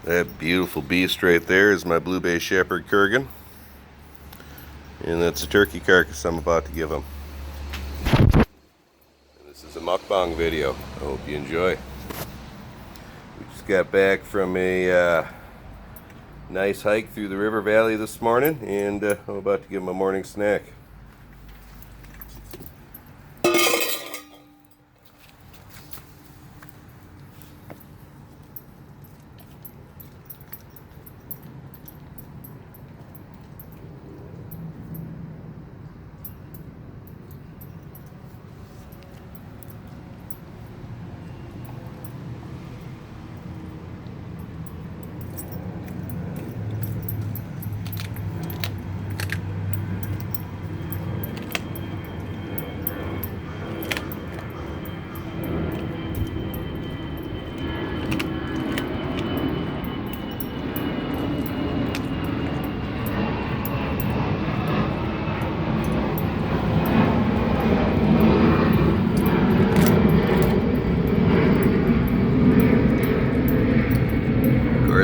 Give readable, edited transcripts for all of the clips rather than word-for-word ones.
That beautiful beast right there is my Blue Bay Shepherd Kurgan. And that's a turkey carcass I'm about to give him. And this is a mukbang video. I hope you enjoy. We just got back from a nice hike through the river valley this morning, and I'm about to give him a morning snack.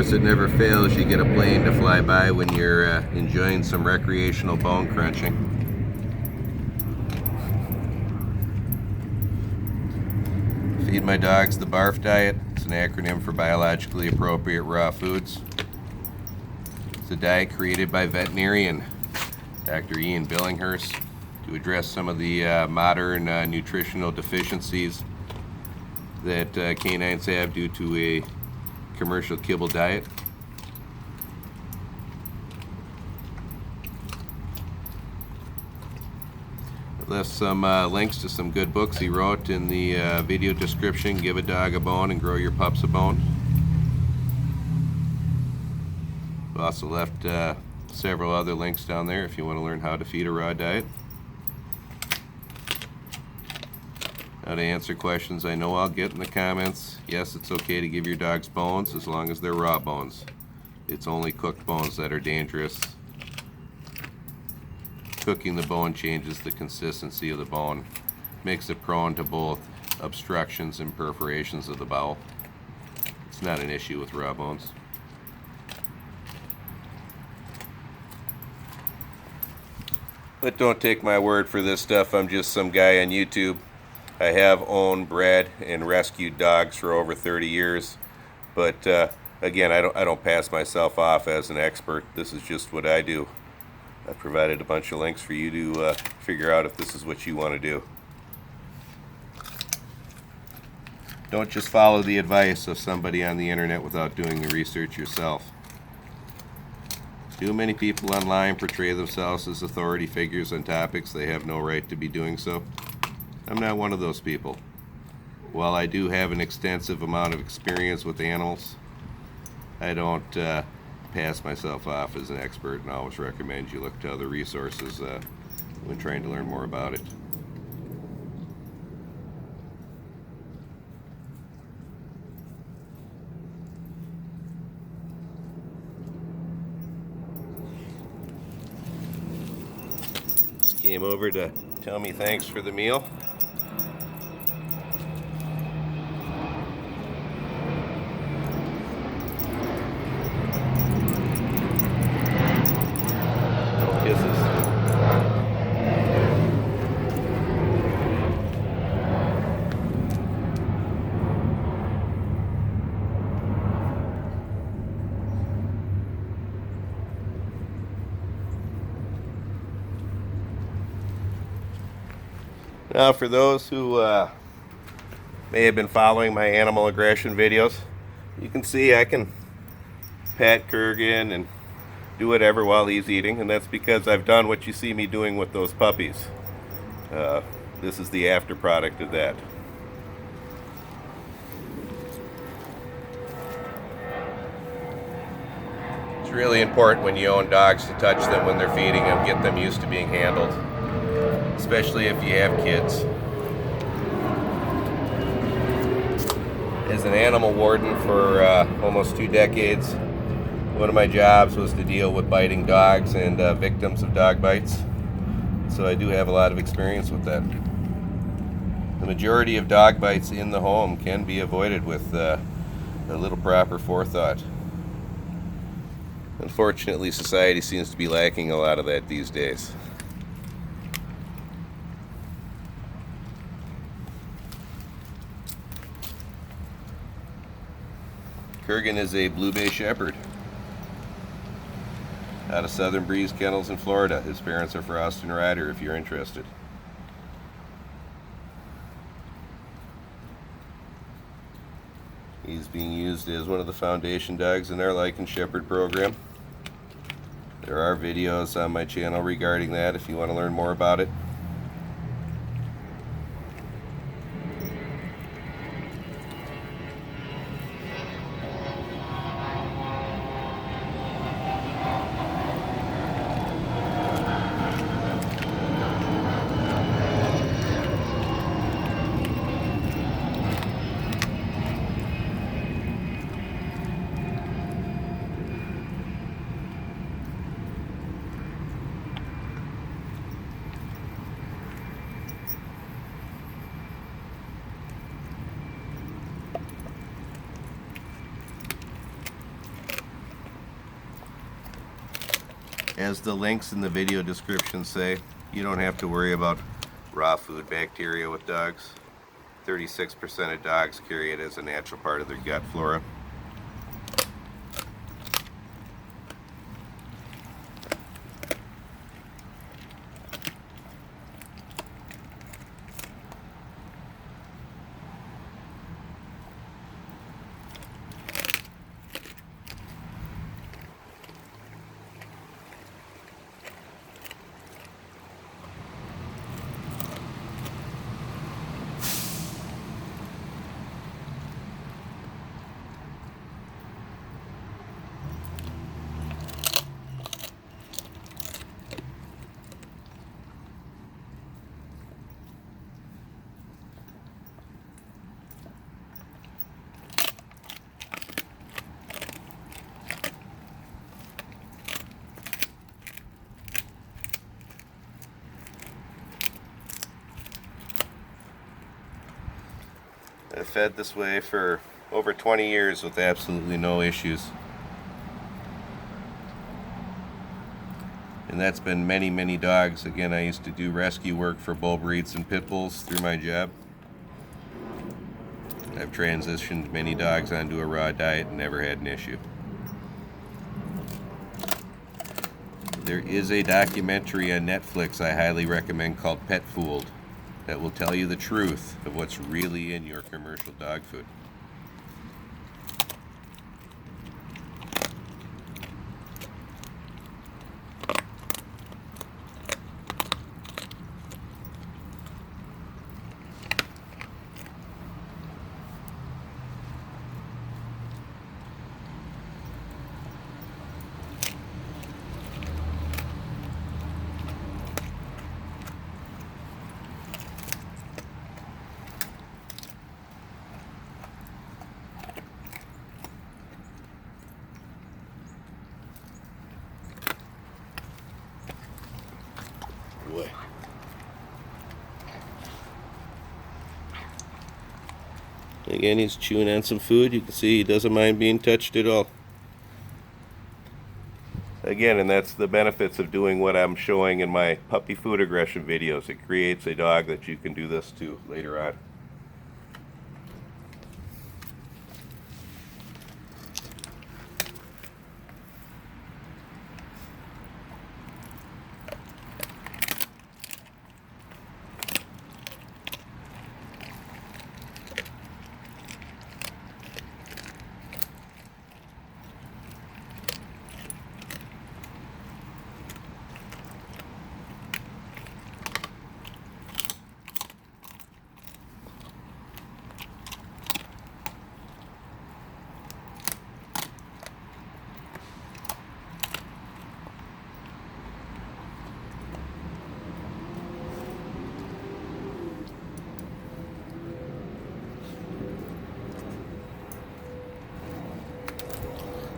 It never fails, you get a plane to fly by when you're enjoying some recreational bone crunching. Feed my dogs the BARF Diet. It's an acronym for biologically appropriate raw foods. It's a diet created by veterinarian Dr. Ian Billinghurst to address some of the modern nutritional deficiencies that canines have due to a commercial kibble diet. I left some links to some good books he wrote in the video description. Give a Dog a Bone and Grow Your Pups a Bone. I've also left several other links down there if you want to learn how to feed a raw diet. How to answer questions I know I'll get in the comments. Yes, it's okay to give your dogs bones as long as they're raw bones. It's only cooked bones that are dangerous. Cooking the bone changes the consistency of the bone, makes it prone to both obstructions and perforations of the bowel. It's not an issue with raw bones. But don't take my word for this stuff. I'm just some guy on YouTube. I have owned, bred, and rescued dogs for over 30 years, but again, I don't pass myself off as an expert. This is just what I do. I've provided a bunch of links for you to figure out if this is what you want to do. Don't just follow the advice of somebody on the internet without doing the research yourself. Too many people online portray themselves as authority figures on topics they have no right to be doing so. I'm not one of those people. While I do have an extensive amount of experience with animals, I don't pass myself off as an expert, and I always recommend you look to other resources when trying to learn more about it. Just came over to tell me thanks for the meal. Now, for those who may have been following my animal aggression videos, you can see I can pat Kurgan and do whatever while he's eating, and that's because I've done what you see me doing with those puppies. This is the after product of that. It's really important when you own dogs to touch them when they're feeding them, get them used to being handled, especially if you have kids. As an animal warden for almost 2 decades, one of my jobs was to deal with biting dogs and victims of dog bites. So I do have a lot of experience with that. The majority of dog bites in the home can be avoided with a little proper forethought. Unfortunately, society seems to be lacking a lot of that these days. Kurgan is a Blue Bay Shepherd out of Southern Breeze Kennels in Florida. His parents are Frost and Ryder if you're interested. He's being used as one of the foundation dogs in our Lycan Shepherd program. There are videos on my channel regarding that if you want to learn more about it. As the links in the video description say, you don't have to worry about raw food bacteria with dogs. 36% of dogs carry it as a natural part of their gut flora. I've fed this way for over 20 years with absolutely no issues. And that's been many, many dogs. Again, I used to do rescue work for bull breeds and pit bulls through my job. I've transitioned many dogs onto a raw diet and never had an issue. There is a documentary on Netflix I highly recommend called Pet Fooled that will tell you the truth of what's really in your commercial dog food. Boy. Again, he's chewing on some food. You can see he doesn't mind being touched at all. Again, and that's the benefits of doing what I'm showing in my puppy food aggression videos. It creates a dog that you can do this to later on.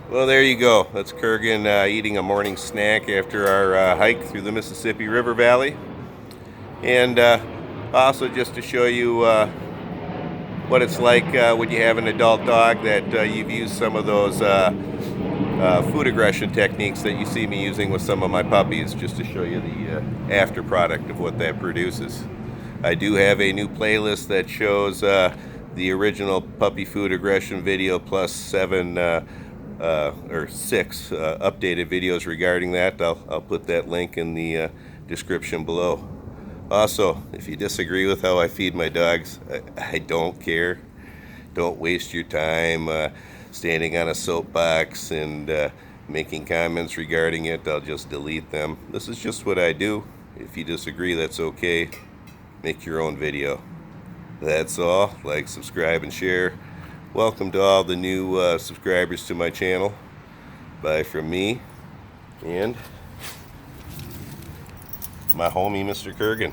Well, there you go. That's Kurgan eating a morning snack after our hike through the Mississippi River Valley. And also just to show you what it's like when you have an adult dog that you've used some of those food aggression techniques that you see me using with some of my puppies, just to show you the after product of what that produces. I do have a new playlist that shows the original puppy food aggression video plus 7 or 6 updated videos regarding that. I'll put that link in the description below. Also, if you disagree with how I feed my dogs, I don't care. Don't waste your time standing on a soapbox and making comments regarding it. I'll just delete them. This is just what I do. If you disagree, that's okay. Make your own video. That's all. Like, subscribe, and share. Welcome to all the new subscribers to my channel. Bye from me and my homie, Mr. Kurgan.